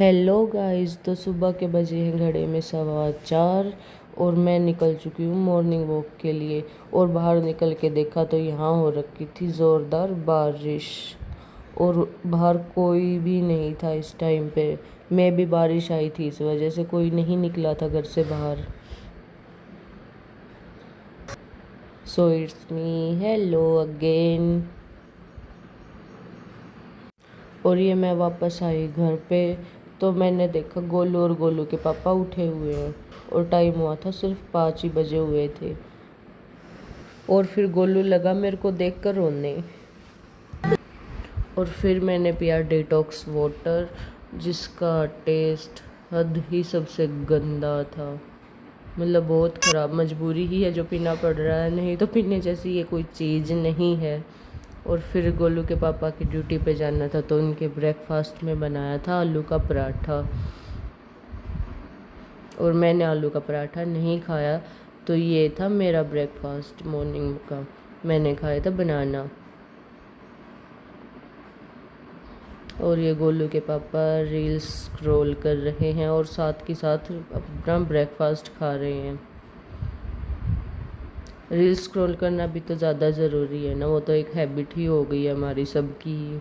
Hello guys. तो सुबह के बजे हैं घड़ी में 4:15 और मैं निकल चुकी हूँ मॉर्निंग वॉक के लिए। और बाहर निकल के देखा तो यहाँ हो रखी थी ज़ोरदार बारिश और बाहर कोई भी नहीं था इस टाइम पे। मैं भी बारिश आई थी इस वजह से कोई नहीं निकला था घर से बाहर। So it's me, hello again. और ये मैं वापस आई घर पे तो मैंने देखा गोलू और गोलू के पापा उठे हुए हैं और टाइम हुआ था सिर्फ 5 ही बजे हुए थे। और फिर गोलू लगा मेरे को देखकर रोने। और फिर मैंने पिया डिटॉक्स वाटर जिसका टेस्ट हद ही सबसे गंदा था। मतलब बहुत ख़राब। मजबूरी ही है जो पीना पड़ रहा है, नहीं तो पीने जैसी ये कोई चीज़ नहीं है। और फिर गोलू के पापा की ड्यूटी पे जाना था तो उनके ब्रेकफास्ट में बनाया था आलू का पराठा। और मैंने आलू का पराठा नहीं खाया तो ये था मेरा ब्रेकफास्ट मॉर्निंग का। मैंने खाया था बनाना। और ये गोलू के पापा रील्स स्क्रॉल कर रहे हैं और साथ के साथ अपना ब्रेकफास्ट खा रहे हैं। रील्स स्क्रॉल करना भी तो ज़्यादा ज़रूरी है ना, वो तो एक हैबिट ही हो गई है हमारी सबकी।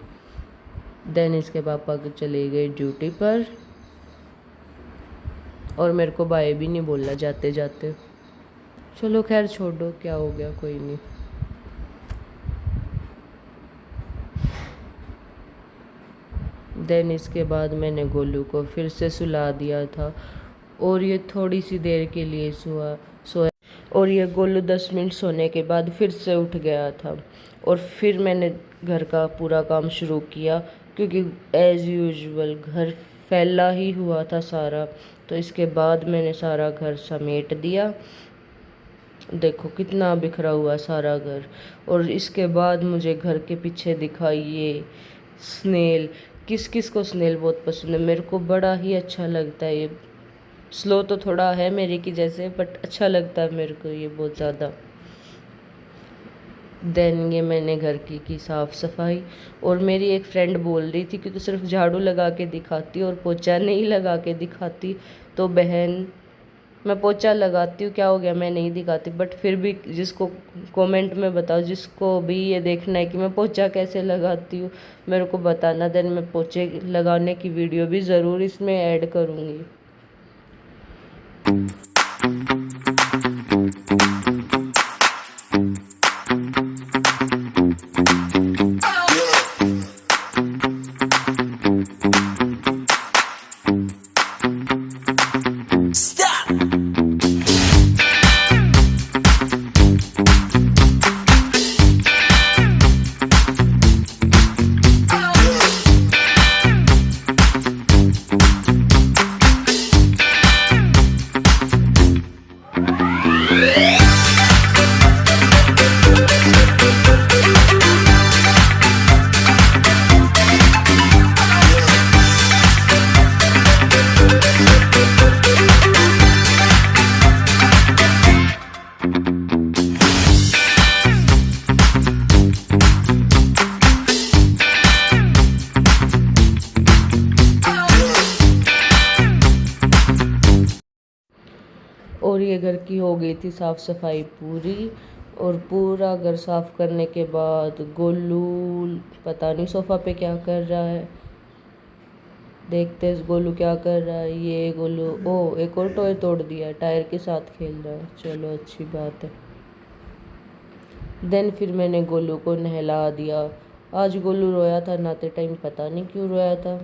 देन इसके पापा चले गए ड्यूटी पर और मेरे को बाय भी नहीं बोला जाते जाते। चलो खैर छोड़ो, क्या हो गया, कोई नहीं। देन इसके बाद मैंने गोलू को फिर से सुला दिया था और ये थोड़ी सी देर के लिए सोया। और ये गोलू 10 मिनट सोने के बाद फिर से उठ गया था। और फिर मैंने घर का पूरा काम शुरू किया क्योंकि एज़ यूजुअल घर फैला ही हुआ था सारा। तो इसके बाद मैंने सारा घर समेट दिया। देखो कितना बिखरा हुआ सारा घर। और इसके बाद मुझे घर के पीछे दिखा ये स्नेल। किस किस को स्नेल बहुत पसंद है, मेरे को बड़ा ही अच्छा लगता है। ये स्लो तो थोड़ा है मेरे की जैसे, बट अच्छा लगता है मेरे को ये बहुत ज़्यादा। देन ये मैंने घर की साफ़ सफाई। और मेरी एक फ्रेंड बोल रही थी कि तू सिर्फ झाड़ू लगा के दिखाती और पोछा नहीं लगा के दिखाती। तो बहन, मैं पोछा लगाती हूँ, क्या हो गया, मैं नहीं दिखाती। बट फिर भी जिसको कमेंट में बताओ, जिसको भी ये देखना है कि मैं पोछा कैसे लगाती हूँ, मेरे को बताना। देन मैं पोछे लगाने की वीडियो भी ज़रूर इसमें ऐड करूँगी। और ये घर की हो गई थी साफ़ सफाई पूरी। और पूरा घर साफ़ करने के बाद गोलू पता नहीं सोफ़ा पे क्या कर रहा है। देखते गोलू क्या कर रहा है। ये गोलू ओ एक और टॉय तोड़ दिया, टायर के साथ खेल रहा है। चलो अच्छी बात है। देन फिर मैंने गोलू को नहला दिया। आज गोलू रोया था नहाते टाइम, पता नहीं क्यों रोया था।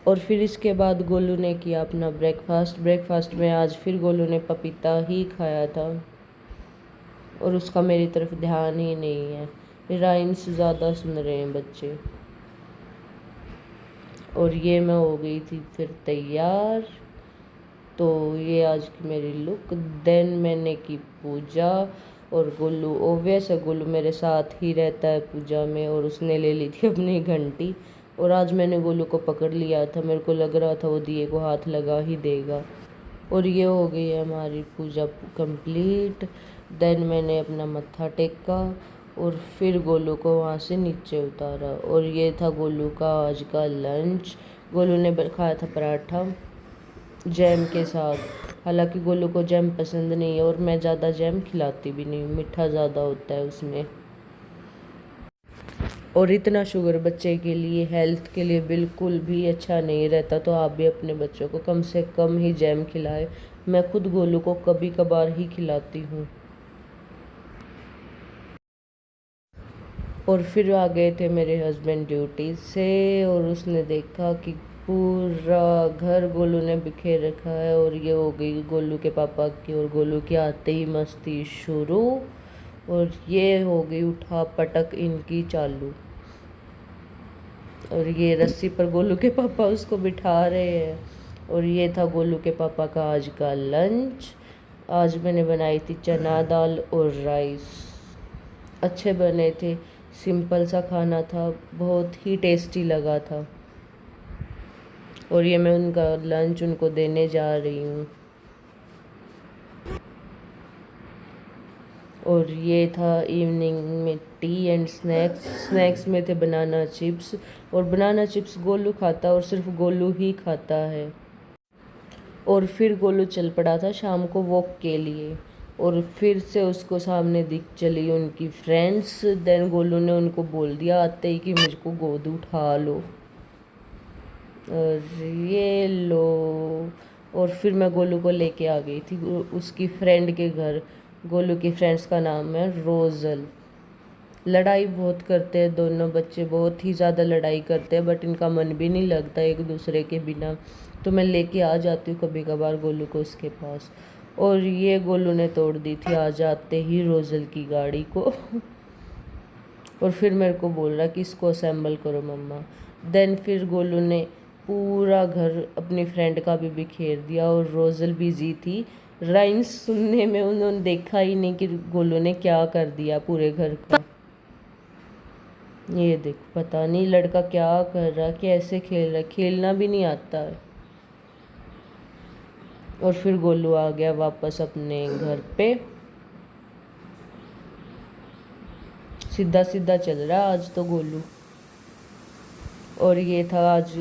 और फिर इसके बाद गोलू ने किया अपना ब्रेकफास्ट में आज फिर गोलू ने पपीता ही खाया था और उसका मेरी तरफ ध्यान ही नहीं है। राइम्स ज़्यादा सुन रहे हैं बच्चे। और ये मैं हो गई थी फिर तैयार। तो ये आज की मेरी लुक। देन मैंने की पूजा। और गोलू ओवियस है, गोलू मेरे साथ ही रहता है पूजा में और उसने ले ली थी अपनी घंटी और आज मैंने गोलू को पकड़ लिया था, मेरे को लग रहा था वो दिए को हाथ लगा ही देगा। और ये हो गई है हमारी पूजा कंप्लीट। देन मैंने अपना मत्था टेका और फिर गोलू को वहाँ से नीचे उतारा। और ये था गोलू का आज का लंच। गोलू ने खाया था पराठा जैम के साथ। हालांकि गोलू को जैम पसंद नहीं है और मैं ज़्यादा जैम खिलाती भी नहीं, मीठा ज़्यादा होता है उसमें। और इतना शुगर बच्चे के लिए, हेल्थ के लिए बिल्कुल भी अच्छा नहीं रहता। तो आप भी अपने बच्चों को कम से कम ही जैम खिलाएं। मैं खुद गोलू को कभी कभार ही खिलाती हूँ। और फिर आ गए थे मेरे हस्बैंड ड्यूटी से और उसने देखा कि पूरा घर गोलू ने बिखेर रखा है। और ये हो गई गोलू के पापा की और गोलू के आते ही मस्ती शुरू। और ये हो गई उठा पटक इनकी चालू। और ये रस्सी पर गोलू के पापा उसको बिठा रहे हैं। और ये था गोलू के पापा का आज का लंच। आज मैंने बनाई थी चना दाल और राइस। अच्छे बने थे, सिंपल सा खाना था, बहुत ही टेस्टी लगा था। और ये मैं उनका लंच उनको देने जा रही हूँ। और ये था इवनिंग में टी एंड स्नैक्स। स्नैक्स में थे बनाना चिप्स। और बनाना चिप्स गोलू खाता और सिर्फ गोलू ही खाता है। और फिर गोलू चल पड़ा था शाम को वॉक के लिए। और फिर से उसको सामने दिख चली उनकी फ्रेंड्स। देन गोलू ने उनको बोल दिया आते ही कि मुझको गोद उठा लो। और ये लो। और फिर मैं गोलू को लेके आ गई थी उसकी फ्रेंड के घर। गोलू की फ्रेंड्स का नाम है रोज़ल। लड़ाई बहुत करते हैं दोनों बच्चे, बहुत ही ज़्यादा लड़ाई करते हैं, बट इनका मन भी नहीं लगता एक दूसरे के बिना। तो मैं लेके आ जाती हूँ कभी कभार गोलू को उसके पास। और ये गोलू ने तोड़ दी थी आ जाते ही रोज़ल की गाड़ी को। और फिर मेरे को बोल रहा कि इसको असेंबल करो मम्मा। देन फिर गोलू ने पूरा घर अपनी फ्रेंड का भी बिखेर दिया। और रोज़ल बिजी थी राइम्स सुनने में, उन्होंने देखा ही नहीं कि गोलू ने क्या कर दिया पूरे घर का। ये देखो पता नहीं लड़का क्या कर रहा, कैसे खेल रहा, खेलना भी नहीं आता है। और फिर गोलू आ गया वापस अपने घर पे। सीधा सीधा चल रहा है आज तो गोलू। और ये था आज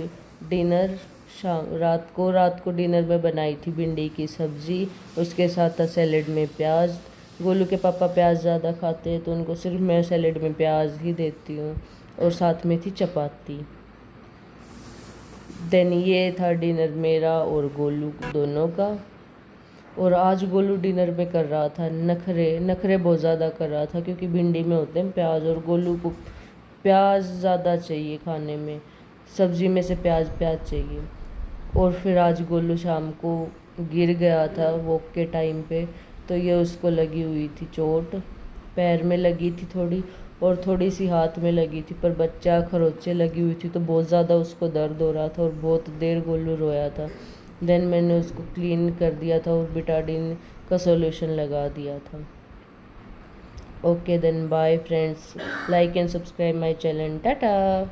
डिनर। रात को डिनर में बनाई थी भिंडी की सब्ज़ी। उसके साथ था सैलेड में प्याज। गोलू के पापा प्याज ज़्यादा खाते हैं तो उनको सिर्फ मैं सैलेड में प्याज ही देती हूँ। और साथ में थी चपाती। देन ये था डिनर मेरा और गोलू दोनों का। और आज गोलू डिनर में कर रहा था नखरे। नखरे बहुत ज़्यादा कर रहा था क्योंकि भिंडी में होते हैं प्याज और गोलू को प्याज ज़्यादा चाहिए खाने में, सब्ज़ी में से प्याज चाहिए। और फिर आज गोलू शाम को गिर गया था वॉक के टाइम पे। तो ये उसको लगी हुई थी चोट, पैर में लगी थी थोड़ी और थोड़ी सी हाथ में लगी थी, पर बच्चा खरोंचे लगी हुई थी तो बहुत ज़्यादा उसको दर्द हो रहा था और बहुत देर गोलू रोया था। देन मैंने उसको क्लीन कर दिया था और बिटाडिन का सॉल्यूशन लगा दिया था। Okay then bye friends, like and subscribe my channel, Tata.